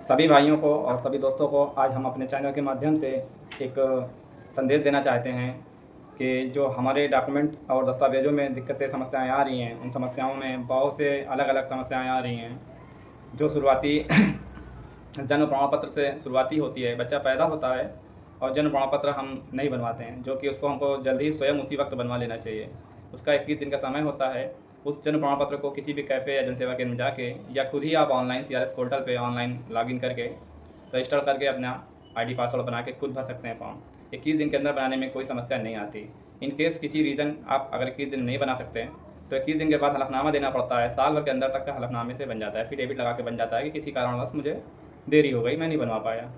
सभी भाइयों को और सभी दोस्तों को आज हम अपने चैनल के माध्यम से एक संदेश देना चाहते हैं कि जो हमारे डॉक्यूमेंट और दस्तावेज़ों में दिक्कतें समस्याएं आ रही हैं, उन समस्याओं में बहुत से अलग अलग समस्याएं आ रही हैं। जो शुरुआती जन्म प्रमाण पत्र से शुरुआती होती है, बच्चा पैदा होता है और जन्म प्रमाण पत्र हम नहीं बनवाते हैं, जो कि उसको हमको जल्द ही स्वयं उसी वक्त बनवा लेना चाहिए। उसका 21 दिन का समय होता है। उस जन्म प्रमाण पत्र को किसी भी कैफ़े या जनसेवा केंद्र में जाके या खुद ही आप ऑनलाइन CRS पोर्टल पे ऑनलाइन लॉगिन करके रजिस्टर करके अपना ID पासवर्ड बना के खुद भर सकते हैं फॉर्म। 21 दिन के अंदर बनाने में कोई समस्या नहीं आती। इन केस किसी रीज़न आप अगर 21 दिन नहीं बना सकते तो 21 दिन के बाद हलफनामा देना पड़ता है। साल भर के अंदर तक का हलफनामे से बन जाता है, एफिडेविट लगा के बन जाता है कि किसी कारणवश मुझे देरी हो गई, मैं नहीं बनवा पाया।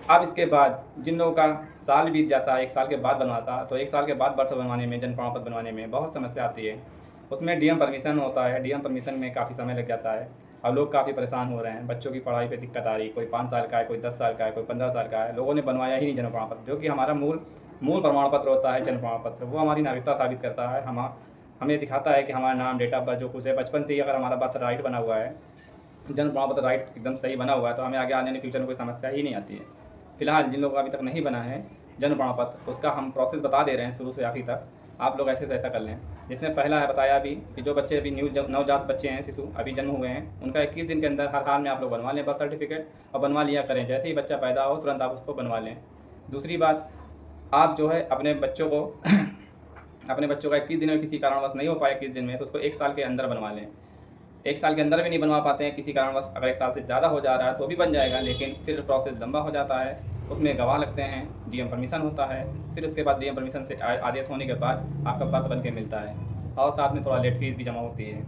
अब इसके बाद जिन लोगों का साल बीत जाता है, 1 साल के बाद बनवाता, तो 1 साल के बाद बर्थ बनवाने में, जन्म प्रमाण पत्र बनवाने में बहुत समस्या आती है। उसमें DM परमिशन होता है, DM परमिशन में काफ़ी समय लग जाता है और लोग काफ़ी परेशान हो रहे हैं। बच्चों की पढ़ाई पे दिक्कत आ रही, कोई 5 साल का है, कोई 10 साल का है, कोई 15 साल का है, लोगों ने बनवाया ही नहीं जन्म प्रमाण पत्र, जो कि हमारा मूल प्रमाण पत्र होता है। जन्म प्रमाण पत्र वो हमारी नागरिकता साबित करता है, हमें दिखाता है कि हमारा नाम, डेट ऑफ बर्थ जो कुछ है, बचपन से ही अगर हमारा बर्थ राइट बना हुआ है, जन्म प्रमाण पत्र राइट एकदम सही बना हुआ है, तो हमें आगे आने वाले फ्यूचर में कोई समस्या ही नहीं आती है। फिलहाल जिन लोगों का अभी तक नहीं बना है जन्म प्रमाण पत्र, उसका हम प्रोसेस बता दे रहे हैं शुरू से आखिर तक। आप लोग ऐसे से ऐसा कर लें। जिसमें पहला है बताया अभी कि जो बच्चे अभी नवजात बच्चे हैं, शिशु अभी जन्म हुए हैं, उनका 21 दिन के अंदर हर हाल में आप लोग बनवा लें बर्थ सर्टिफिकेट, और बनवा लिया करें। जैसे ही बच्चा पैदा हो तुरंत आप उसको बनवा लें। दूसरी बात, आप जो है अपने बच्चों को अपने बच्चों का 21 दिन में किसी कारणवश नहीं हो पाया 21 दिन में, तो उसको 1 साल के अंदर बनवा लें। 1 साल के अंदर भी नहीं बनवा पाते हैं किसी कारणवश, अगर 1 साल से ज़्यादा हो जा रहा है तो भी बन जाएगा, लेकिन फिर प्रोसेस लंबा हो जाता है। उसमें गवाह लगते हैं, DM परमिशन होता है, फिर उसके बाद DM परमिशन से आदेश होने के बाद आपका बर्थ बन के मिलता है, और साथ में थोड़ा लेट फीस भी जमा होती है।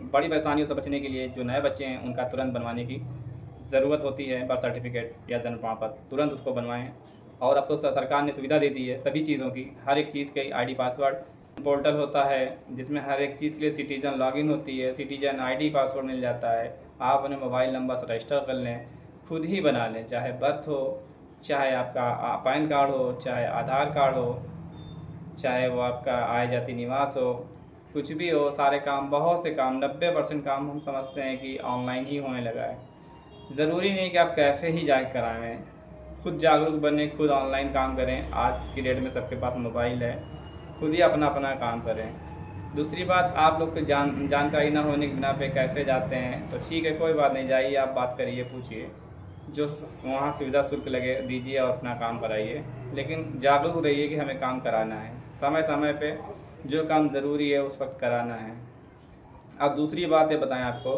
बड़ी परेशानियों से बचने के लिए जो नए बच्चे हैं उनका तुरंत बनवाने की ज़रूरत होती है। बर्थ सर्टिफिकेट या जन्म प्रमाण पत्र तुरंत उसको बनवाएँ। और अब तो सरकार ने सुविधा दे दी है सभी चीज़ों की, हर एक चीज़ के ID पासवर्ड पोर्टल होता है, जिसमें हर एक चीज़ के लिए सिटीजन लॉगिन होती है, सिटीजन ID पासवर्ड मिल जाता है। आप अपने मोबाइल नंबर से रजिस्टर कर लें, खुद ही बना लें, चाहे बर्थ हो, चाहे आपका पैन कार्ड हो, चाहे आधार कार्ड हो, चाहे वो आपका आय जाति निवास हो, कुछ भी हो। सारे काम, बहुत से काम, 90% काम हम समझते हैं कि ऑनलाइन ही होने लगा है। ज़रूरी नहीं कि आप कैफ़े ही जाकर कराएँ, खुद जागरूक बने, खुद ऑनलाइन काम करें। आज की डेट में सबके पास मोबाइल है, खुद ही अपना अपना काम करें। दूसरी बात, आप लोग को जानकारी ना होने के बिना पे कैफ़े जाते हैं तो ठीक है, कोई बात नहीं, जाइए, आप बात करिए, पूछिए, जो वहाँ सुविधा शुल्क लगे दीजिए और अपना काम कराइए। लेकिन जागरूक रहिए कि हमें काम कराना है, समय समय पे जो काम ज़रूरी है उस वक्त कराना है। अब दूसरी बात ये बताएं आपको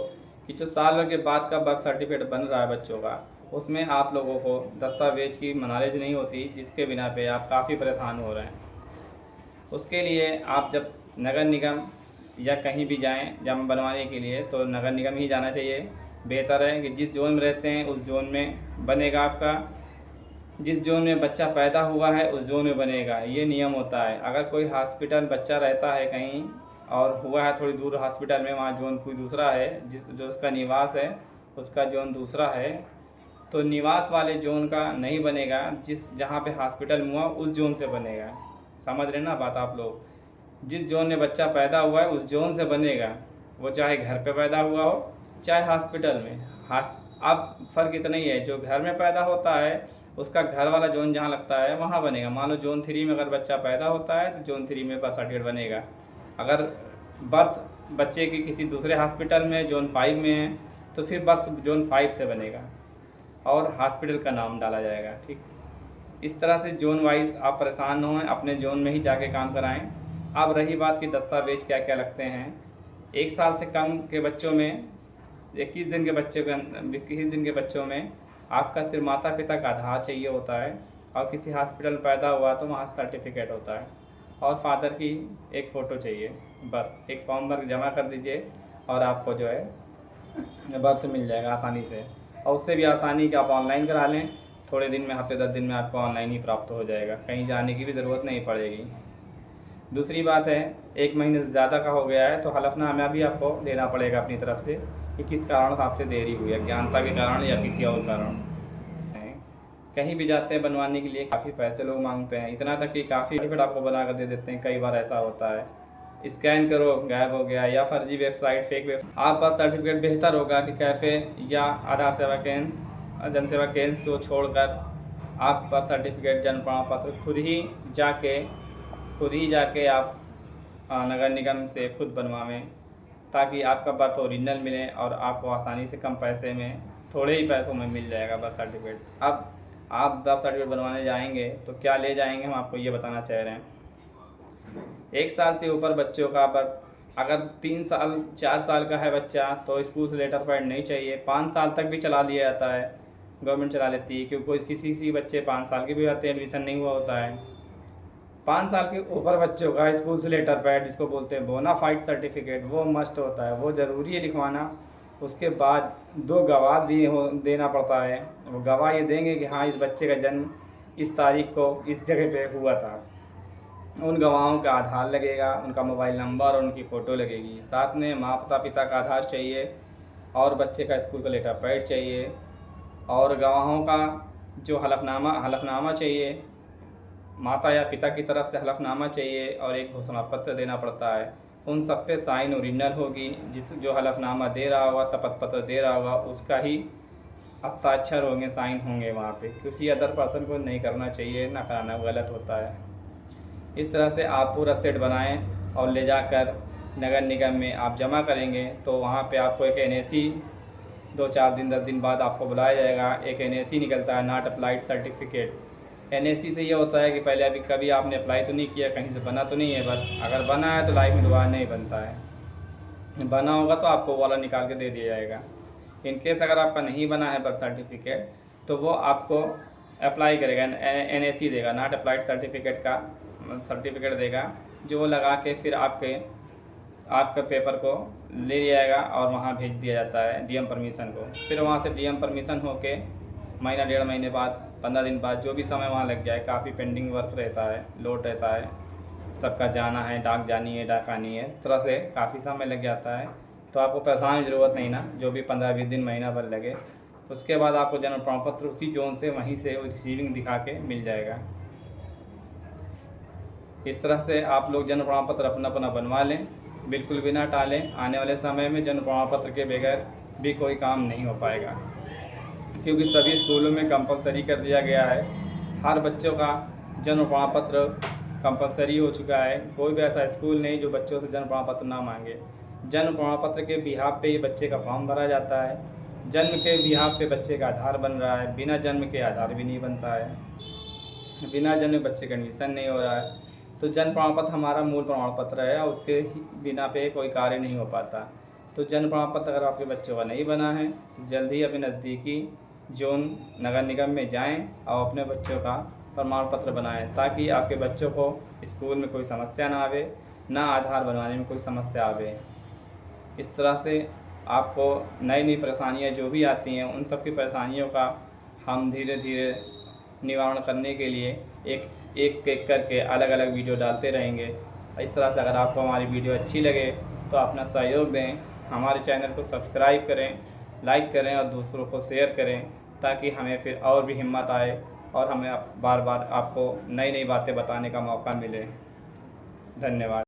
कि जो साल भर के बाद का बर्थ सर्टिफिकेट बन रहा है बच्चों का, उसमें आप लोगों को दस्तावेज की नॉलेज नहीं होती, जिसके बिना पे आप काफ़ी परेशान हो रहे हैं। उसके लिए आप जब नगर निगम या कहीं भी जाएं जब बनवाने के लिए, तो नगर निगम ही जाना चाहिए। बेहतर है कि जिस जोन में रहते हैं उस जोन में बनेगा आपका, जिस जोन में बच्चा पैदा हुआ है उस जोन में बनेगा, ये नियम होता है। अगर कोई हॉस्पिटल बच्चा रहता है कहीं और हुआ है थोड़ी दूर हॉस्पिटल में, वहाँ जोन कोई दूसरा है, जो उसका निवास है उसका जोन दूसरा है, तो निवास वाले जोन का नहीं बनेगा, जहाँ पे हॉस्पिटल हुआ उस जोन से बनेगा। समझ रहे ना बात आप लोग? जिस जोन में बच्चा पैदा हुआ है उस जोन से बनेगा, वो चाहे घर पे पैदा हुआ हो चाहे हॉस्पिटल में। अब फ़र्क इतना ही है, जो घर में पैदा होता है उसका घर वाला जोन जहाँ लगता है वहाँ बनेगा। मान लो जोन 3 में अगर बच्चा पैदा होता है तो जोन 3 में बर्थ सर्टिफिकेट बनेगा। अगर बर्थ बच्चे की किसी दूसरे हॉस्पिटल में जोन 5 में है तो फिर बर्थ जोन 5 से बनेगा और हॉस्पिटल का नाम डाला जाएगा। ठीक, इस तरह से जोन वाइज आप परेशान न हों, अपने जोन में ही जाके काम कराएं। अब रही बात कि दस्तावेज क्या क्या लगते हैं, 1 साल से कम के बच्चों में, 21 दिन के बच्चे के 21 दिन के बच्चों में आपका सिर्फ माता पिता का आधार चाहिए होता है, और किसी हॉस्पिटल में पैदा हुआ तो वहाँ सर्टिफिकेट होता है, और फादर की एक फ़ोटो चाहिए। बस एक फॉर्म भर जमा कर दीजिए और आपको जो है बर्थ मिल जाएगा आसानी से। और उससे भी आसानी कि आप ऑनलाइन करा लें, थोड़े दिन में, हफ्ते 10 दिन में आपको ऑनलाइन ही प्राप्त हो जाएगा, कहीं जाने की भी ज़रूरत नहीं पड़ेगी। दूसरी बात है, 1 महीने से ज़्यादा का हो गया है तो हलफनामा भी आपको देना पड़ेगा अपनी तरफ से कि किस कारण से आपसे देरी हुई है, अज्ञानता के कारण या किसी और कारण। कहीं भी जाते हैं बनवाने के लिए काफ़ी पैसे लोग मांगते हैं, इतना तक कि काफ़ी फिर आपको बना कर दे देते हैं, कई बार ऐसा होता है। स्कैन करो गायब हो गया, या फर्जी वेबसाइट फेक वेबसाइट। आप बर्थ सर्टिफिकेट बेहतर होगा कि कैफ़े या आधार सेवा केंद्र जन सेवा केंद्र को छोड़कर आप बर्थ सर्टिफिकेट जन्म प्रमाण पत्र खुद ही जाके आप नगर निगम से खुद बनवावें, ताकि आपका बर्थ ओरिजिनल मिले और आपको आसानी से कम पैसे में, थोड़े ही पैसों में मिल जाएगा बर्थ सर्टिफिकेट। अब आप बर्थ सर्टिफिकेट बनवाने जाएंगे तो क्या ले जाएंगे, हम आपको ये बताना चाह रहे हैं। 1 साल से ऊपर बच्चों का बर्थ, अगर 3 साल 4 साल का है बच्चा तो स्कूल से लेटर पैड नहीं चाहिए। 5 साल तक भी चला लिया जाता है, गवर्नमेंट चला लेती है, क्योंकि किसी बच्चे 5 साल के भी होते हैं, एडमिशन नहीं हुआ होता है। 5 साल के ऊपर बच्चों का स्कूल से लेटर पैड, जिसको बोलते हैं बोनाफाइड सर्टिफिकेट, वो मस्ट होता है, वो ज़रूरी है लिखवाना। उसके बाद 2 गवाह भी देना पड़ता है। वो गवाह ये देंगे कि हाँ, इस बच्चे का जन्म इस तारीख को इस जगह पे हुआ था। उन गवाहों का आधार लगेगा, उनका मोबाइल नंबर और उनकी फ़ोटो लगेगी। साथ में माता पिता का आधार चाहिए और बच्चे का स्कूल का लेटर पैड चाहिए, और गवाहों का जो हलफनामा चाहिए, माता या पिता की तरफ से हलफनामा चाहिए, और एक घोषणा पत्र देना पड़ता है। उन सब पे साइन ओरिजिनल होगी। जो हलफनामा दे रहा होगा, शपथ पत्र दे रहा होगा, उसका ही हस्ताक्षर होंगे, साइन होंगे वहाँ पे। किसी अदर पर्सन को नहीं करना चाहिए, ना कराना गलत होता है। इस तरह से आप पूरा सेट बनाएं और ले जाकर नगर निगम में आप जमा करेंगे, तो वहाँ पे आपको एक NAC 2-4 दिन 10 दिन बाद आपको बुलाया जाएगा। एक NAC निकलता है, नॉट अप्लाइड सर्टिफिकेट। NAC से ये होता है कि पहले अभी कभी आपने अप्लाई तो नहीं किया, कहीं से बना तो नहीं है, बस अगर बना है तो लाइफ में दोबारा नहीं बनता है। बना होगा तो आपको वाला निकाल के दे दिया जाएगा। इनकेस अगर आपका नहीं बना है बर्थ सर्टिफिकेट, तो वो आपको अप्लाई करेगा, NAC देगा, नॉट अप्लाइड सर्टिफिकेट का सर्टिफिकेट देगा, जो वो लगा के फिर आपके पेपर को ले जाएगा और वहाँ भेज दिया जाता है DM परमिशन को। फिर वहाँ से DM परमिशन होके महीना 1.5 महीने बाद, 15 दिन बाद, जो भी समय वहाँ लग जाए, काफ़ी पेंडिंग वर्क रहता है, लोड रहता है, सबका जाना है, डाक जानी है, डाक आनी है, इस तरह से काफ़ी समय लग जाता है। तो आपको परेशान की ज़रूरत नहीं ना, जो भी 15-20 दिन महीना भर लगे, उसके बाद आपको जन्म प्रमाण पत्र उसी जोन से, वहीं से रिसीविंग दिखा के मिल जाएगा। इस तरह से आप लोग जन्म प्रमाण पत्र अपना बनवा लें, बिल्कुल भी ना टालें। आने वाले समय में जन्म प्रमाण पत्र के बगैर भी कोई काम नहीं हो पाएगा, क्योंकि सभी स्कूलों में कंपलसरी कर दिया गया है। हर बच्चों का जन्म प्रमाण पत्र कंपलसरी हो चुका है। कोई भी ऐसा स्कूल नहीं जो बच्चों से जन्म प्रमाण पत्र ना मांगे। जन्म प्रमाण पत्र के बिहाफ पे ही बच्चे का फॉर्म भरा जाता है। जन्म के बिहाफ पे बच्चे का आधार बन रहा है, बिना जन्म के आधार भी नहीं बनता है, बिना जन्म बच्चे का एडमिशन नहीं हो रहा है। तो जन्म प्रमाण पत्र हमारा मूल प्रमाण पत्र है, और उसके बिना पे कोई कार्य नहीं हो पाता। तो जन्म प्रमाण पत्र अगर आपके बच्चों का नहीं बना है, जल्द ही अपने नज़दीकी जोन नगर निगम में जाएं और अपने बच्चों का प्रमाण पत्र बनाएं, ताकि आपके बच्चों को स्कूल में कोई समस्या ना आवे, ना आधार बनवाने में कोई समस्या आवे। इस तरह से आपको नई परेशानियां जो भी आती हैं, उन सब की परेशानियों का हम धीरे धीरे निवारण करने के लिए एक करके अलग अलग वीडियो डालते रहेंगे। इस तरह से अगर आपको हमारी वीडियो अच्छी लगे तो अपना सहयोग दें, हमारे चैनल को सब्सक्राइब करें, लाइक करें और दूसरों को शेयर करें, ताकि हमें फिर और भी हिम्मत आए और हमें बार बार आपको नई बातें बताने का मौका मिले। धन्यवाद।